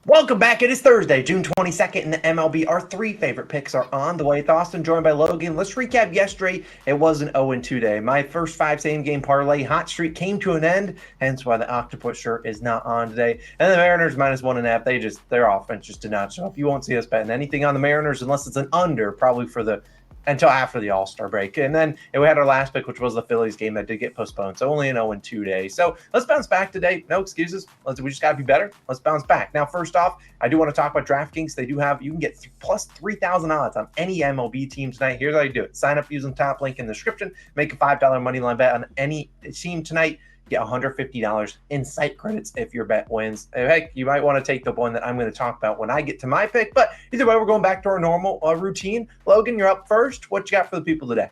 Welcome back. It is Thursday, June 22nd, in the MLB. Our three favorite picks are on the way. It's Austin, joined by Logan. Let's recap yesterday. It was an 0-2 day. My first five same-game parlay hot streak came to an end, hence why the Octopus shirt is not on today. And the Mariners -1.5. Their offense just did not show up. You won't see us betting anything on the Mariners unless it's an under, probably until after the All-Star break. And then we had our last pick, which was the Phillies game that did get postponed. So only an 0-2 day. So let's bounce back today. No excuses. We just got to be better. Let's bounce back. Now, first off, I do want to talk about DraftKings. You can get plus 3,000 odds on any MLB team tonight. Here's how you do it. Sign up using the top link in the description. Make a $5 money line bet on any team tonight. Get $150 in site credits if your bet wins. Heck, you might want to take the one that I'm going to talk about when I get to my pick. But either way, we're going back to our normal routine. Logan, you're up first. What you got for the people today?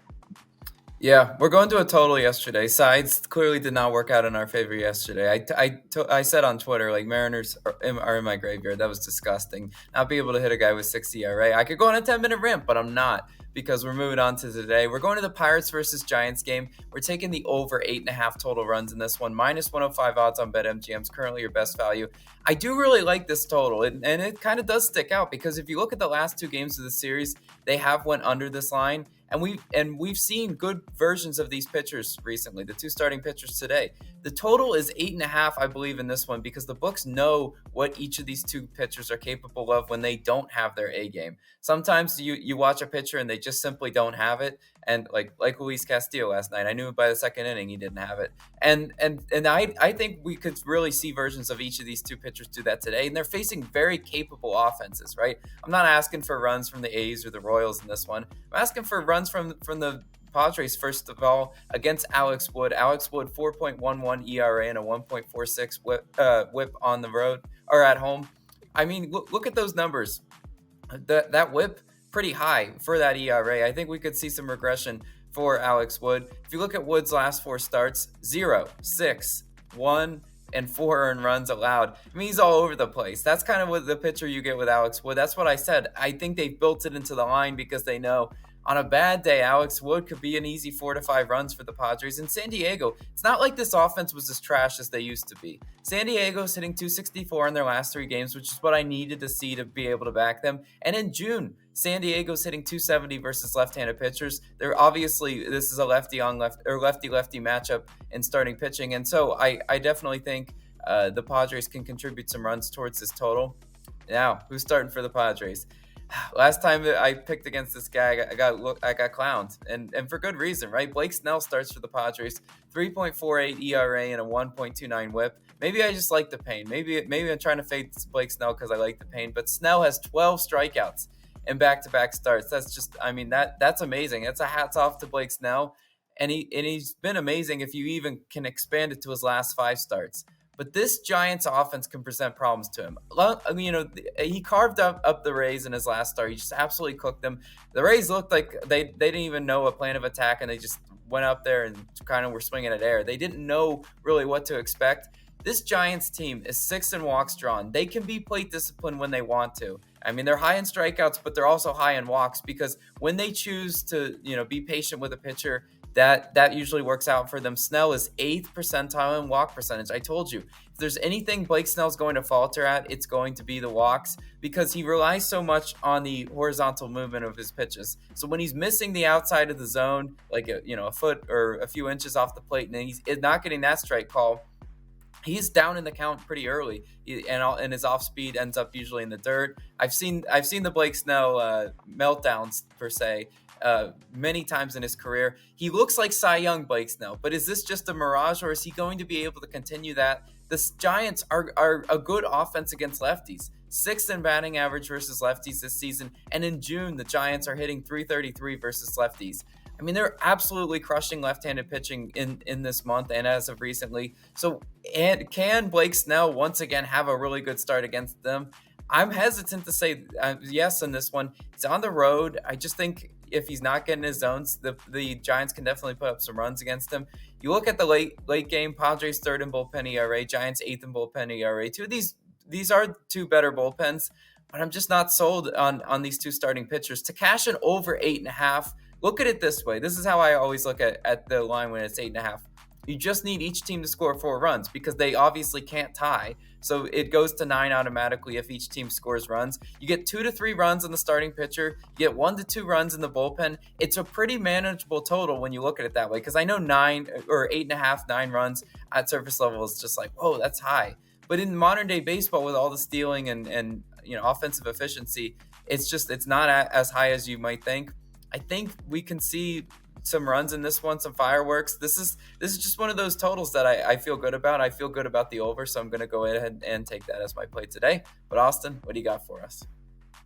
Yeah, we're going to a total yesterday. Sides clearly did not work out in our favor yesterday. I said on Twitter, like, Mariners are in my graveyard. That was disgusting. Not be able to hit a guy with 60 ERA. I could go on a 10-minute rant, but I'm not, because we're moving on to today. We're going to the Pirates versus Giants game. We're taking the over 8.5 total runs in this one. -105 odds on BetMGM is currently your best value. I do really like this total, and it kind of does stick out, because if you look at the last two games of the series, they have went under this line. And we've seen good versions of these pitchers recently, the two starting pitchers today. The total is 8.5, I believe, in this one, because the books know what each of these two pitchers are capable of when they don't have their A game. Sometimes you watch a pitcher and they just simply don't have it. And like Luis Castillo last night, I knew by the second inning he didn't have it. And I think we could really see versions of each of these two pitchers do that today. And they're facing very capable offenses, right? I'm not asking for runs from the A's or the Royals in this one. I'm asking for runs from the Padres, first of all, against Alex Wood. Alex Wood, 4.11 ERA and a 1.46 whip on the road or at home. I mean, look at those numbers. That whip, pretty high for that ERA. I think we could see some regression for Alex Wood. If you look at Wood's last four starts, 0, 6, 1, and 4 earned runs allowed. I mean, he's all over the place. That's kind of what the pitcher you get with Alex Wood. That's what I said. I think they've built it into the line because they know on a bad day, Alex Wood could be an easy 4 to 5 runs for the Padres. In San Diego, it's not like this offense was as trash as they used to be. San Diego's hitting 264 in their last 3 games, which is what I needed to see to be able to back them. And in June, San Diego's hitting 270 versus left-handed pitchers. They're obviously, this is a lefty-on-lefty or lefty-lefty matchup in starting pitching. And so I definitely think the Padres can contribute some runs towards this total. Now, who's starting for the Padres? Last time I picked against this guy, I got clowned, and for good reason, right? Blake Snell starts for the Padres, 3.48 ERA and a 1.29 WHIP. Maybe I just like the pain. Maybe I'm trying to fade Blake Snell because I like the pain. But Snell has 12 strikeouts in back-to-back starts. That's just, I mean, that's amazing. That's a hats off to Blake Snell, and he's been amazing if you even can expand it to his last 5 starts. But this Giants offense can present problems to him. You know, he carved up the Rays in his last start. He just absolutely cooked them. The Rays looked like they didn't even know a plan of attack, and they just went up there and kind of were swinging at air. They didn't know really what to expect. This Giants team is 6th in walks drawn. They can be plate disciplined when they want to. I mean, they're high in strikeouts, but they're also high in walks, because when they choose to, be patient with a pitcher, that usually works out for them. Snell is 8th percentile in walk percentage. I told you, if there's anything Blake Snell's going to falter at, it's going to be the walks, because he relies so much on the horizontal movement of his pitches. So when he's missing the outside of the zone, like a foot or a few inches off the plate, and he's not getting that strike call, he's down in the count pretty early, and his off speed ends up usually in the dirt. I've seen the Blake Snell meltdowns per se many times in his career. He looks like Cy Young Blake Snell, but is this just a mirage, or is he going to be able to continue that? The Giants are a good offense against lefties. 6th in batting average versus lefties this season, and in June the Giants are hitting 333 versus lefties. I mean, they're absolutely crushing left-handed pitching in this month and as of recently. So, and can Blake Snell once again have a really good start against them? I'm hesitant to say yes in this one. It's on the road. I just think if he's not getting his zones, the Giants can definitely put up some runs against him. You look at the late game, Padres 3rd in bullpen ERA, Giants 8th in bullpen ERA. Two of these are two better bullpens, but I'm just not sold on these two starting pitchers. To cash an over 8.5, look at it this way. This is how I always look at the line when it's 8.5. You just need each team to score 4 runs because they obviously can't tie. So it goes to 9 automatically if each team scores runs. You get 2 to 3 runs in the starting pitcher. You get 1 to 2 runs in the bullpen. It's a pretty manageable total when you look at it that way, because I know 9 or 8.5, 9 runs at surface level is just like, whoa, that's high. But in modern day baseball, with all the stealing and offensive efficiency, it's not as high as you might think. I think we can see some runs in this one, some fireworks. This is just one of those totals that I feel good about. I feel good about the over, so I'm going to go ahead and take that as my play today. But Austin, what do you got for us?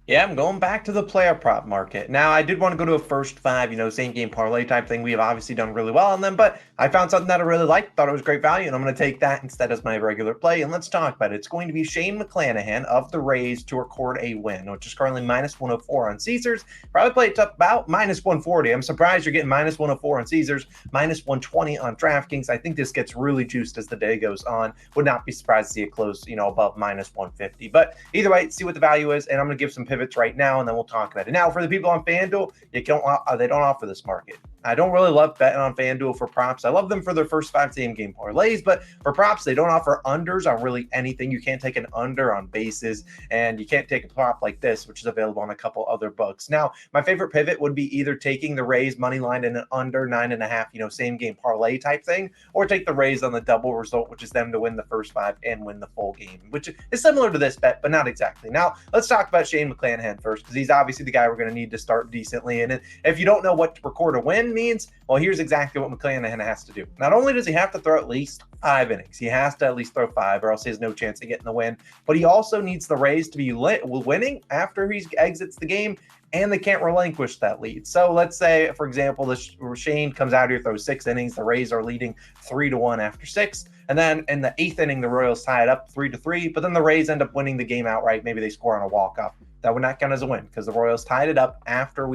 Yeah, I'm going back to the player prop market. Now, I did want to go to a first 5, same game parlay type thing. We have obviously done really well on them, but I found something that I really liked, thought it was great value, and I'm going to take that instead as my regular play. And let's talk about it. It's going to be Shane McClanahan of the Rays to record a win, which is currently minus 104 on Caesars. Probably play it up about minus 140. I'm surprised you're getting minus 104 on Caesars, minus 120 on DraftKings. I think this gets really juiced as the day goes on. Would not be surprised to see it close, above minus 150. But either way, see what the value is, and I'm going to give some pivots right now, and then we'll talk about it. Now, for the people on FanDuel, they don't offer this market. I don't really love betting on FanDuel for props. I love them for their first 5 same game parlays, but for props, they don't offer unders on really anything. You can't take an under on bases, and you can't take a prop like this, which is available on a couple other books. Now, my favorite pivot would be either taking the Rays money line in an under 9.5, same game parlay type thing, or take the Rays on the double result, which is them to win the first 5 and win the full game, which is similar to this bet, but not exactly. Now, let's talk about Shane McClanahan first, because he's obviously the guy we're going to need to start decently. And if you don't know what to record a win means, well, here's exactly what McClanahan has to do. Not only does he have to throw at least 5 innings, he has to at least throw 5, or else he has no chance of getting the win. But he also needs the Rays to be winning after he exits the game, and they can't relinquish that lead. So let's say, for example, Shane comes out here, throws 6 innings. The Rays are leading 3-1 after 6. And then in the 8th inning, the Royals tie it up 3-3. But then the Rays end up winning the game outright. Maybe they score on a walk-off. That would not count as a win because the Royals tied it up after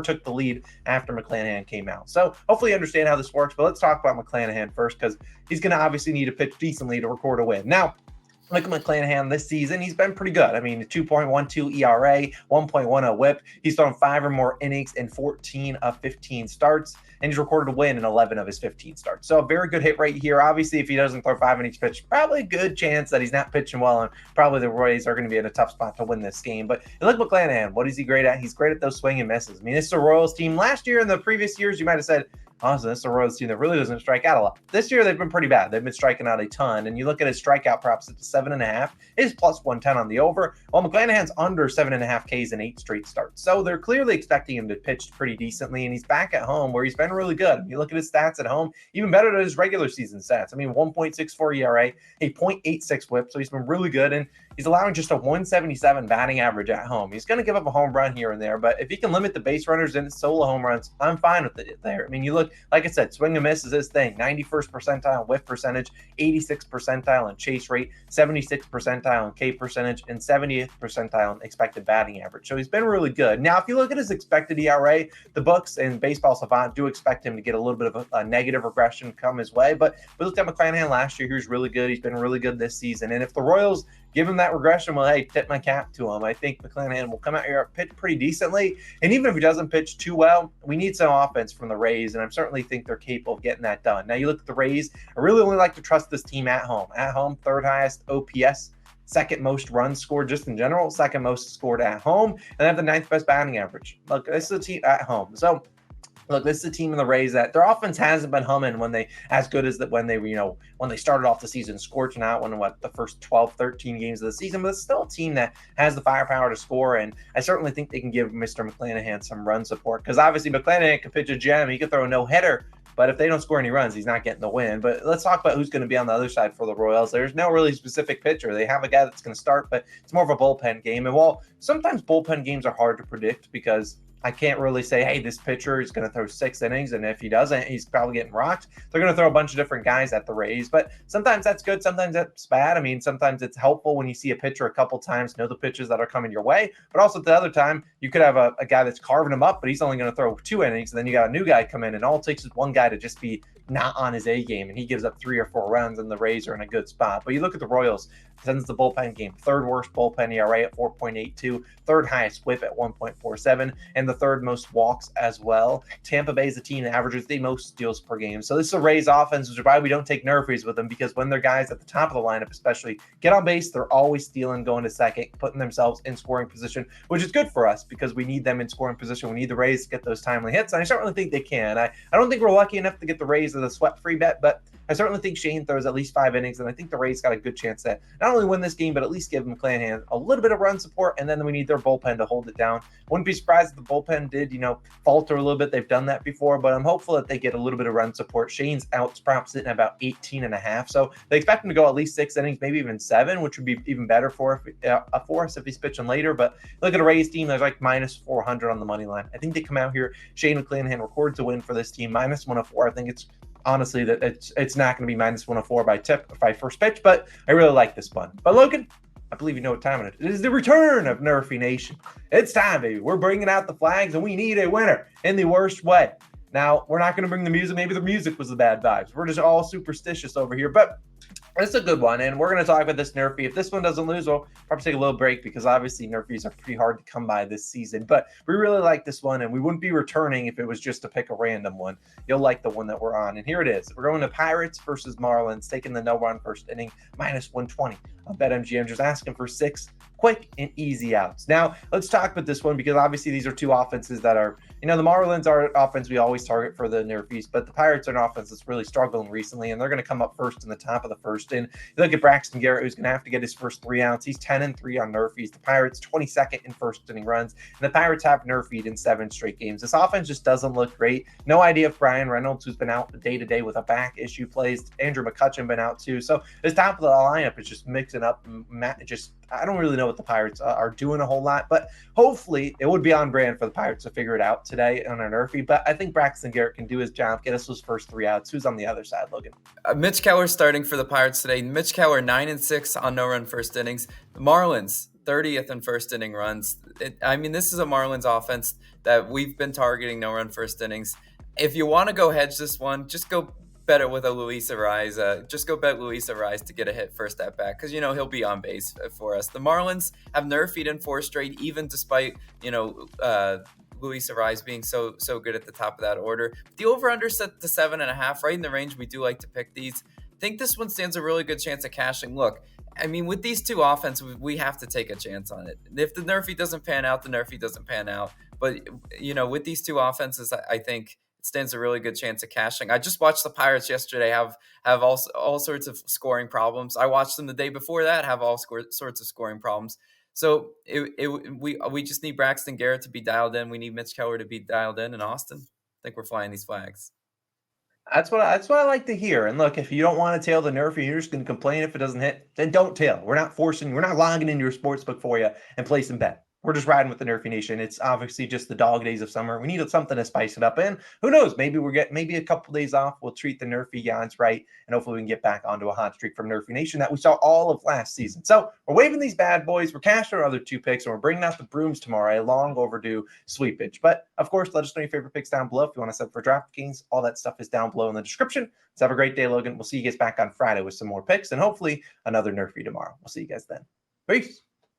took the lead after McClanahan came out. So hopefully you understand how this works. But let's talk about McClanahan first, because he's going to obviously need to pitch decently to record a win. Now, look at McClanahan this season. He's been pretty good. I mean, 2.12 ERA, 1.10 whip. He's thrown 5 or more innings in 14 of 15 starts, and he's recorded a win in 11 of his 15 starts. So a very good hit rate here. Obviously, if he doesn't throw 5 innings pitched, probably a good chance that he's not pitching well, and probably the Rays are going to be in a tough spot to win this game. But look at McClanahan. What is he great at? He's great at those swing and misses. I mean, this is a Royals team. Last year and the previous years, you might have said, honestly, this is a Royals team that really doesn't strike out a lot. This year, they've been pretty bad. They've been striking out a ton. And you look at his strikeout props at 7.5, is plus 110 on the over. Well, McClanahan's under 7.5 Ks in 8 straight starts. So they're clearly expecting him to pitch pretty decently. And he's back at home where he's been really good. You look at his stats at home, even better than his regular season stats. I mean, 1.64 ERA, a 0.86 whip. So he's been really good. And he's allowing just a 177 batting average at home. He's going to give up a home run here and there, but if he can limit the base runners and solo home runs, I'm fine with it there. I mean, you look, like I said, swing and miss is his thing. 91st percentile whiff percentage, 86th percentile in chase rate, 76th percentile in K percentage, and 70th percentile in expected batting average. So he's been really good. Now, if you look at his expected ERA, the books and Baseball Savant do expect him to get a little bit of a negative regression come his way, but we looked at McClanahan last year. He was really good. He's been really good this season. And if the Royals give him that regression, well, hey, tip my cap to him. I think McClanahan will come out here, pitch pretty decently. And even if he doesn't pitch too well, we need some offense from the Rays, and I certainly think they're capable of getting that done. Now, you look at the Rays, I really only like to trust this team at home. At home, 3rd highest OPS, 2nd most runs scored just in general, 2nd most scored at home, and they have the 9th best batting average. Look, this is a team at home. So, look, this is a team in the Rays that their offense hasn't been humming when they started off the season scorching out the first 12, 13 games of the season, but it's still a team that has the firepower to score, and I certainly think they can give Mr. McClanahan some run support, because obviously McClanahan can pitch a gem, he can throw a no-hitter, but if they don't score any runs, he's not getting the win. But let's talk about who's going to be on the other side for the Royals. There's no really specific pitcher. They have a guy that's going to start, but it's more of a bullpen game. And while sometimes bullpen games are hard to predict because I can't really say, hey, this pitcher is going to throw 6 innings, and if he doesn't, he's probably getting rocked. They're going to throw a bunch of different guys at the Rays, but sometimes that's good, sometimes that's bad. I mean, sometimes it's helpful when you see a pitcher a couple times, know the pitches that are coming your way, but also at the other time, you could have a guy that's carving him up, but he's only going to throw 2 innings, and then you got a new guy come in, and all it takes is one guy to just be not on his A game, and he gives up 3 or 4 runs, and the Rays are in a good spot. But you look at the Royals, since the bullpen game, third worst bullpen ERA at 4.82, third highest whip at 1.47, and the third most walks as well. Tampa Bay is a team that averages the most steals per game. So this is a Rays offense, which is why we don't take nerfies with them, because when their guys at the top of the lineup especially get on base, they're always stealing, going to second, putting themselves in scoring position, which is good for us because we need them in scoring position. We need the Rays to get those timely hits, and I certainly think they can. I don't think we're lucky enough to get the Rays as a sweat-free bet, but I certainly think Shane throws at least 5 innings, and I think the Rays got a good chance to not only win this game, but at least give McClanahan a little bit of run support, and then we need their bullpen to hold it down. Wouldn't be surprised if the bullpen did, falter a little bit. They've done that before, but I'm hopeful that they get a little bit of run support. Shane's outs prop sitting at about 18.5, so they expect him to go at least 6 innings, maybe even 7, which would be even better for us if he's pitching later. But look at a Rays team that's like minus 400 on the money line. I think they come out here. Shane McClanahan records a win for this team, minus 104. I think it's honestly that it's not going to be minus 104 by first pitch, but I really like this one. But Logan, I believe you know what time it is. It is the return of Nerfy Nation. It's time, baby. We're bringing out the flags, and we need a winner in the worst way. Now, we're not going to bring the music. Maybe the music was the bad vibes. We're just all superstitious over here, but it's a good one, and we're going to talk about this Nerfy. If this one doesn't lose, we'll probably take a little break because obviously Nerfies are pretty hard to come by this season. But we really like this one, and we wouldn't be returning if it was just to pick a random one. You'll like the one that we're on, and here it is. We're going to Pirates versus Marlins, taking the no-run first inning, minus 120 on BetMGM, just asking for 6 quick and easy outs. Now, let's talk about this one because obviously these are two offenses that are, the Marlins are an offense we always target for the Nerfies, but the Pirates are an offense that's really struggling recently, and they're going to come up first in the top of the first. And you look at Braxton Garrett, who's going to have to get his first 3 outs. He's 10-3 on Nerfies. The Pirates 22nd in first inning runs, and the Pirates have Nerfied in 7 straight games. This offense just doesn't look great. No idea if Brian Reynolds, who's been out day-to-day with a back issue, plays. Andrew McCutchen been out too. So this top of the lineup is just mixing up. I don't really know what the Pirates are doing a whole lot, but hopefully it would be on brand for the Pirates to figure it out today on a Nerfy. But I think Braxton Garrett can do his job, get us those first 3 outs. Who's on the other side, Logan? Mitch Keller starting for the Pirates today. Mitch Keller 9-6 on no-run first innings. The Marlins 30th in first inning runs. This is a Marlins offense that we've been targeting no-run first innings. If you want to go hedge this one, just go bet it with a Luis Ariz. Just go bet Luis Ariz to get a hit first at bat because he'll be on base for us. The Marlins have Nerfied in 4 straight, even despite Luis Ariz being so good at the top of that order. The over/under set to 7.5, right in the range we do like to pick these. I think this one stands a really good chance of cashing. Look, with these two offenses, we have to take a chance on it. If the Nerfy doesn't pan out, the Nerfy doesn't pan out. But with these two offenses, I think it stands a really good chance of cashing. I just watched the Pirates yesterday have all sorts of scoring problems. I watched them the day before that have all sorts of scoring problems. So we just need Braxton Garrett to be dialed in. We need Mitch Keller to be dialed in Austin. I think we're flying these flags. That's what I like to hear. And look, if you don't want to tail the Nerfy, you're just going to complain if it doesn't hit, then don't tail. We're not logging into your sportsbook for you and placing bet. We're just riding with the Nerfy Nation. It's obviously just the dog days of summer. We need something to spice it up. And who knows? Maybe we'll get a couple days off. We'll treat the Nerfy Yans right. And hopefully we can get back onto a hot streak from Nerfy Nation that we saw all of last season. So we're waving these bad boys. We're cashing our other 2 picks. And we're bringing out the brooms tomorrow. A long overdue sweep pitch. But of course, let us know your favorite picks down below. If you want to set up for DraftKings, all that stuff is down below in the description. Let's have a great day, Logan. We'll see you guys back on Friday with some more picks and hopefully another Nerfy tomorrow. We'll see you guys then. Peace.